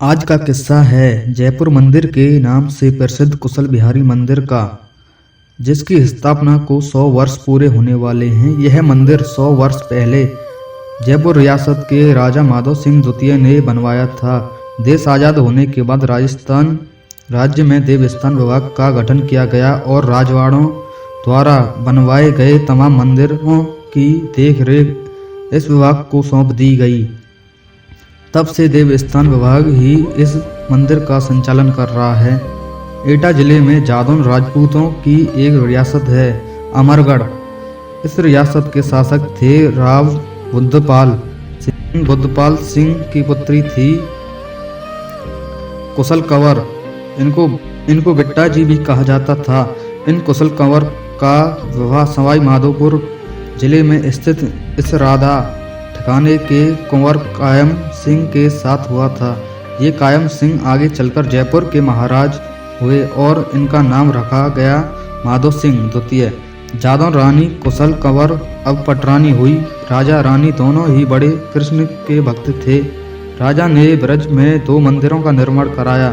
आज का किस्सा है जयपुर मंदिर के नाम से प्रसिद्ध कुशल बिहारी मंदिर का, जिसकी स्थापना को 100 वर्ष पूरे होने वाले हैं। यह मंदिर 100 वर्ष पहले जयपुर रियासत के राजा माधव सिंह द्वितीय ने बनवाया था। देश आज़ाद होने के बाद राजस्थान राज्य में देवस्थान विभाग का गठन किया गया और राजवाड़ों द्वारा बनवाए गए तमाम मंदिरों की देखरेख इस विभाग को सौंप दी गई। तब से देवस्थान विभाग ही इस मंदिर का संचालन कर रहा है। एटा जिले में जादौन राजपूतों की एक रियासत है, अमरगढ़। इस रियासत के शासक थे राव बुद्धपाल सिंह। बुद्धपाल सिंह की पुत्री थी कुशल कंवर। इनको बिट्टा जी भी कहा जाता था। इन कुशल कंवर का विवाह सवाई माधोपुर जिले में स्थित इस राधा ठिकाने के कुंवर कायम सिंह के साथ हुआ था। ये कायम सिंह आगे चलकर जयपुर के महाराज हुए और इनका नाम रखा गया माधव सिंह द्वितीय। जादौन रानी कुशल कंवर अब पटरानी हुई। राजा रानी दोनों ही बड़े कृष्ण के भक्त थे। राजा ने ब्रज में 2 मंदिरों का निर्माण कराया।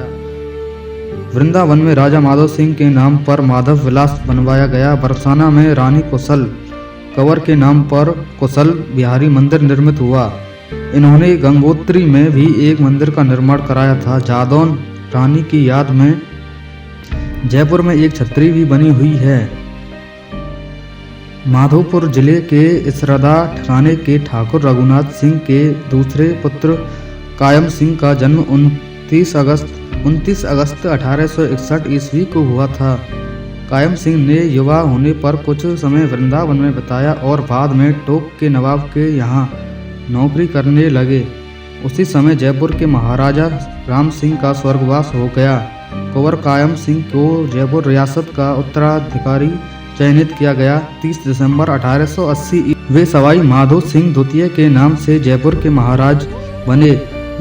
वृंदावन में राजा माधव सिंह के नाम पर माधव विलास बनवाया गया। बरसाना में रानी कुशल कंवर के नाम पर कुशल बिहारी मंदिर निर्मित हुआ। इन्होंने गंगोत्री में भी एक मंदिर का निर्माण कराया था। जादौन रानी की याद में जयपुर में एक छतरी भी बनी हुई है। माधोपुर जिले के इसरदा ठिकाने के ठाकुर रघुनाथ सिंह के दूसरे पुत्र कायम सिंह का जन्म 29 अगस्त 1861 ईस्वी को हुआ था। कायम सिंह ने युवा होने पर कुछ समय वृंदावन में बिताया और बाद में टोक के नवाब के यहाँ नौकरी करने लगे। उसी समय जयपुर के महाराजा राम सिंह का स्वर्गवास हो गया। कुंवर कायम सिंह को जयपुर रियासत का उत्तराधिकारी चयनित किया गया। 30 दिसंबर 1880 वे सवाई माधो सिंह द्वितीय के नाम से जयपुर के महाराज बने।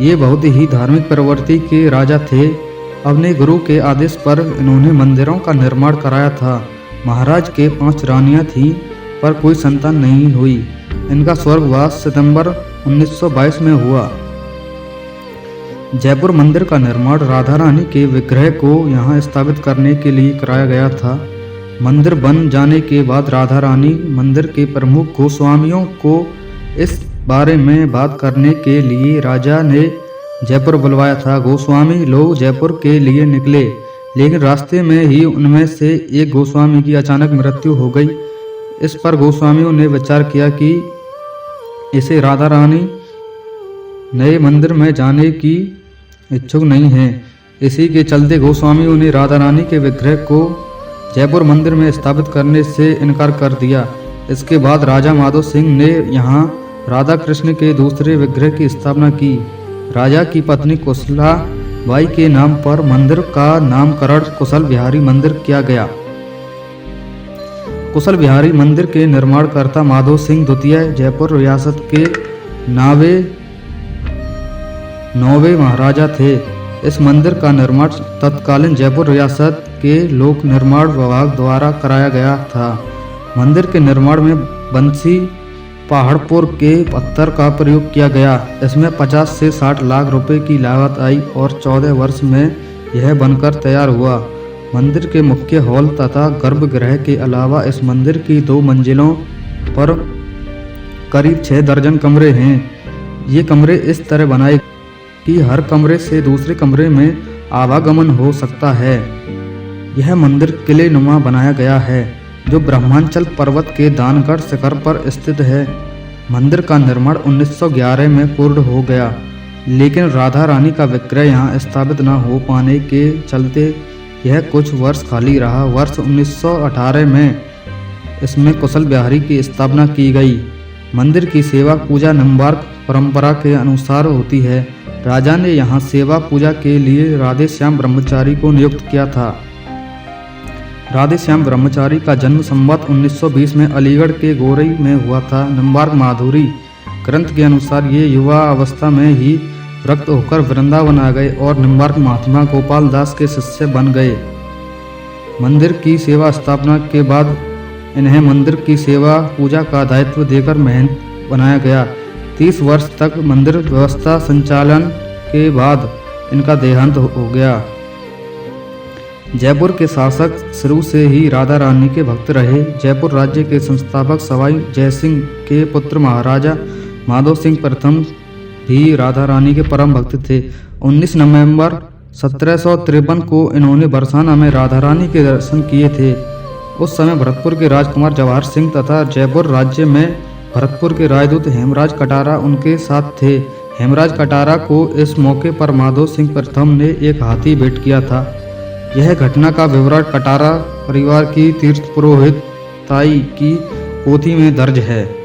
ये बहुत ही धार्मिक प्रवृत्ति के राजा थे। अपने गुरु के आदेश पर इन्होंने मंदिरों का निर्माण कराया था। महाराज के 5 रानियां थीं, पर कोई संतान नहीं हुई। इनका स्वर्गवास सितंबर 1922 में हुआ। जयपुर मंदिर का निर्माण राधा रानी के विग्रह को यहाँ स्थापित करने के लिए कराया गया था। मंदिर बन जाने के बाद राधा रानी मंदिर के प्रमुख गोस्वामियों को इस बारे में बात करने के लिए राजा ने जयपुर बुलवाया था। गोस्वामी लोग जयपुर के लिए निकले, लेकिन रास्ते में ही उनमें से एक गोस्वामी की अचानक मृत्यु हो गई। इस पर गोस्वामियों ने विचार किया कि इसे राधा रानी नए मंदिर में जाने की इच्छुक नहीं है। इसी के चलते गोस्वामियों ने राधा रानी के विग्रह को जयपुर मंदिर में स्थापित करने से इनकार कर दिया। इसके बाद राजा माधव सिंह ने यहाँ राधा कृष्ण के दूसरे विग्रह की स्थापना की। राजा की पत्नी कुशला बाई के नाम पर मंदिर का नामकरण कुशल बिहारी मंदिर किया गया। कुशल बिहारी मंदिर के निर्माणकर्ता माधव सिंह द्वितीय जयपुर रियासत के 9वें महाराजा थे। इस मंदिर का निर्माण तत्कालीन जयपुर रियासत के लोक निर्माण विभाग द्वारा कराया गया था। मंदिर के निर्माण में बंसी पहाड़पुर के पत्थर का प्रयोग किया गया। इसमें 50 से 60 लाख रुपए की लागत आई और 14 वर्ष में यह बनकर तैयार हुआ। मंदिर के मुख्य हॉल तथा गर्भगृह के अलावा इस मंदिर की 2 मंजिलों पर करीब 6 दर्जन कमरे हैं। ये कमरे इस तरह बनाए कि हर कमरे से दूसरे कमरे में आवागमन हो सकता है। यह मंदिर किले नुमा बनाया गया है, जो ब्रह्मांचल पर्वत के दानगढ़ शिखर पर स्थित है। मंदिर का निर्माण 1911 में पूर्ण हो गया, लेकिन राधा रानी का विग्रह यहाँ स्थापित न हो पाने के चलते यह कुछ वर्ष खाली रहा। वर्ष 1918 में इसमें कुशल बिहारी की स्थापना की गई। मंदिर की सेवा पूजा निम्बार्क परंपरा के अनुसार होती है। राजा ने यहाँ सेवा पूजा के लिए राधे श्याम ब्रह्मचारी को नियुक्त किया था। राधे श्याम ब्रह्मचारी का जन्म संवत 1920 में अलीगढ़ के गोरई में हुआ था। निम्बार्क माधुरी ग्रंथ के अनुसार ये युवा अवस्था में ही रक्त होकर वृंदावन आ गए और निम्बार्क महात्मा गोपाल दास के शिष्य बन गए। मंदिर की सेवा स्थापना के बाद इन्हें मंदिर की सेवा पूजा का दायित्व देकर महंत बनाया गया। 30 वर्ष तक मंदिर व्यवस्था संचालन के बाद इनका देहांत हो गया। जयपुर के शासक शुरू से ही राधा रानी के भक्त रहे। जयपुर राज्य के संस्थापक सवाई जयसिंह के पुत्र महाराजा माधो सिंह प्रथम भी राधा रानी के परम भक्त थे। 19 नवंबर 1753 को इन्होंने बरसाना में राधा रानी के दर्शन किए थे। उस समय भरतपुर के राजकुमार जवाहर सिंह तथा जयपुर राज्य में भरतपुर के राजदूत हेमराज कटारा उनके साथ थे। हेमराज कटारा को इस मौके पर माधो सिंह प्रथम ने एक हाथी भेंट किया था। यह घटना का विवरण कटारा परिवार की तीर्थ पुरोहित ताई की पोथी में दर्ज है।